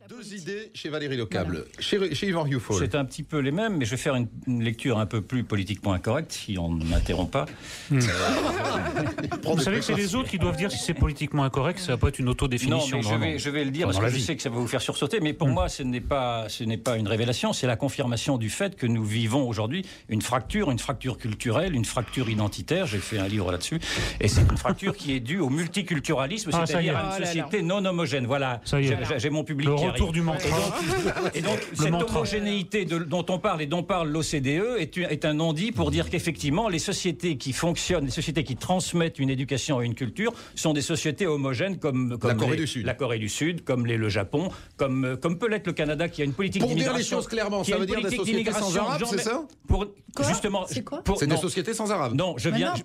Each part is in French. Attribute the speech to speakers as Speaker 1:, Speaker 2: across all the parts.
Speaker 1: Deux idées chez Valérie Lecable, voilà. chez Yvan Rioufol.
Speaker 2: C'est un petit peu les mêmes, mais je vais faire une lecture un peu plus politiquement incorrecte, si on ne m'interrompt pas.
Speaker 3: Vous savez que c'est les autres qui doivent dire si c'est politiquement incorrect, ça va pas être une autodéfinition.
Speaker 2: Non, mais je vais le dire, parce que je sais que ça va vous faire sursauter, mais pour moi, ce n'est pas une révélation, c'est la confirmation du fait que nous vivons aujourd'hui une fracture culturelle, une fracture identitaire. J'ai fait un livre là-dessus, et c'est une fracture qui est due au multiculturalisme, c'est-à-dire à une société non homogène. Voilà, j'ai mon public qui arrive.
Speaker 3: Du mantra.
Speaker 2: Et donc cette homogénéité dont on parle et dont parle l'OCDE est un non-dit pour dire qu'effectivement les sociétés qui fonctionnent, les sociétés qui transmettent une éducation et une culture sont des sociétés homogènes comme
Speaker 1: la Corée du Sud,
Speaker 2: comme le Japon, comme peut l'être le Canada qui a une politique d'immigration.
Speaker 1: Pour dire les choses clairement, ça veut dire des sociétés sans arabes, c'est ça ? C'est des sociétés sans arabes.
Speaker 2: Non,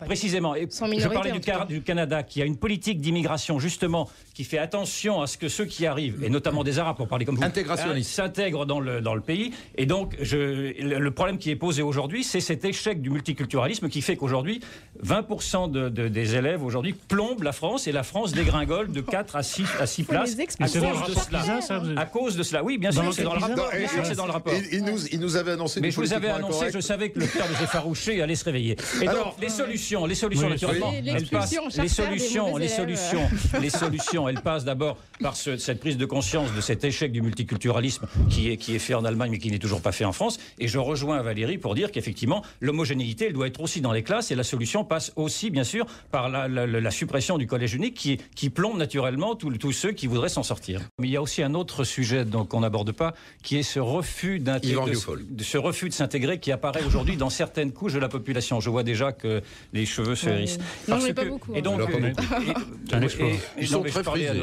Speaker 2: précisément. Je parlais du Canada qui a une politique d'immigration justement qui fait attention à ce que ceux qui arrivent, et notamment des Arabes, pour parler comme vous, s'intègrent dans le pays. Et donc, le problème qui est posé aujourd'hui, c'est cet échec du multiculturalisme qui fait qu'aujourd'hui, 20% des élèves aujourd'hui plombent la France, et la France dégringole de 4 à 6 places à cause de cela. Oui, bien sûr, c'est dans le rapport.
Speaker 1: Il nous avait annoncé.
Speaker 2: Mais je vous avais annoncé, je savais que le cœur de effarouché allait se réveiller. Et donc, les solutions, naturellement, elles passent d'abord par cette prise de conscience de cet échec du multiculturalisme qui est fait en Allemagne mais qui n'est toujours pas fait en France. Et je rejoins Valérie pour dire qu'effectivement l'homogénéité elle doit être aussi dans les classes, et la solution passe aussi bien sûr par la suppression du collège unique qui plombe naturellement tous ceux qui voudraient s'en sortir. Mais il y a aussi un autre sujet qu'on n'aborde pas, qui est ce refus de s'intégrer qui apparaît aujourd'hui dans certaines couches de la population. Je vois déjà que les cheveux se hérissent.
Speaker 4: Non, mais pas beaucoup.
Speaker 2: Et donc,
Speaker 1: ils sont très frisés.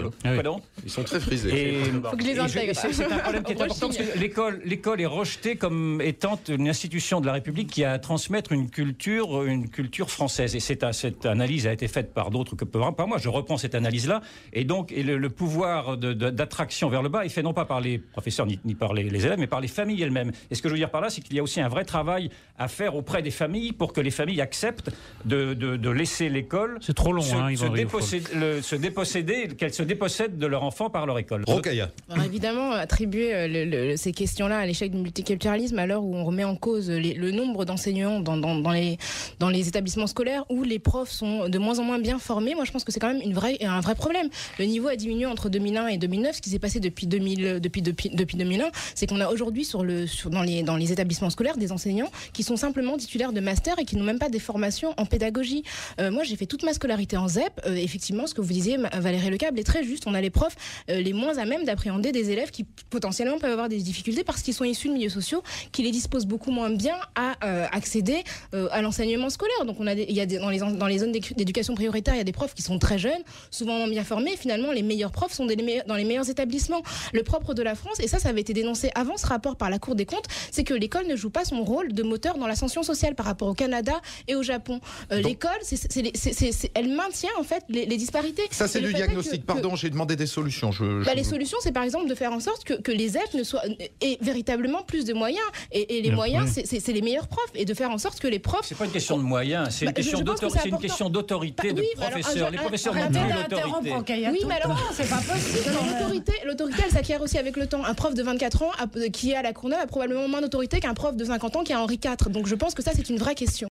Speaker 1: Ils sont très frisés.
Speaker 4: Il faut que je les intègre.
Speaker 2: C'est un problème qui est important parce que l'école est rejetée comme étant une institution de la République qui a à transmettre une culture française. Et cette analyse a été faite par d'autres que par moi. Je reprends cette analyse-là. Et donc, le pouvoir d'attraction vers le bas est fait non pas par les professeurs ni par les élèves, mais par les familles elles-mêmes. Et ce que je veux dire par là, c'est qu'il y a aussi un vrai travail à faire auprès des familles pour que les familles acceptent de laisser l'école.
Speaker 3: C'est trop long,
Speaker 2: qu'elles se dépossèdent de leur enfant par leur école.
Speaker 1: Rokhaya.
Speaker 4: Alors évidemment, attribuer ces questions-là à l'échec du multiculturalisme à l'heure où on remet en cause le nombre d'enseignants dans les établissements scolaires où les profs sont de moins en moins bien formés, moi je pense que c'est quand même un vrai problème. Le niveau a diminué entre 2001 et 2009. Ce qui s'est passé depuis 2001, c'est qu'on a aujourd'hui dans les établissements scolaires des enseignants qui sont simplement titulaires de master et qui n'ont même pas des formations en pédagogie. Moi j'ai fait toute ma scolarité en ZEP. Effectivement, ce que vous disiez, Valérie Lecable, est très juste. On a les profs les moins à même d'appréhender des élèves qui potentiellement peuvent avoir des difficultés parce qu'ils sont issus de milieux sociaux qui les disposent beaucoup moins bien à accéder à l'enseignement scolaire. Donc dans les zones d'éducation prioritaire, il y a des profs qui sont très jeunes, souvent moins bien formés, et finalement les meilleurs profs sont dans les meilleurs établissements. Le propre de la France, et ça avait été dénoncé avant ce rapport par la Cour des comptes, c'est que l'école ne joue pas son rôle de moteur dans l'ascension sociale par rapport au Canada et au Japon. L'école, elle maintient en fait les disparités.
Speaker 1: Ça c'est du diagnostic. Pardon, j'ai demandé des solutions.
Speaker 4: Les solutions, c'est par exemple de faire en sorte que les ZEP aient véritablement plus de moyens. Et les moyens, c'est les meilleurs profs. Et de faire en sorte que les profs...
Speaker 2: C'est pas une question de moyens, c'est une question d'autorité de professeurs. Les professeurs n'ont plus l'autorité.
Speaker 4: Oui, mais alors, c'est pas possible. L'autorité, elle s'acquiert aussi avec le temps. Un prof de 24 ans qui est à la Courneuve a probablement moins d'autorité qu'un prof de 50 ans qui a Henri IV. Donc je pense que ça, c'est une vraie question.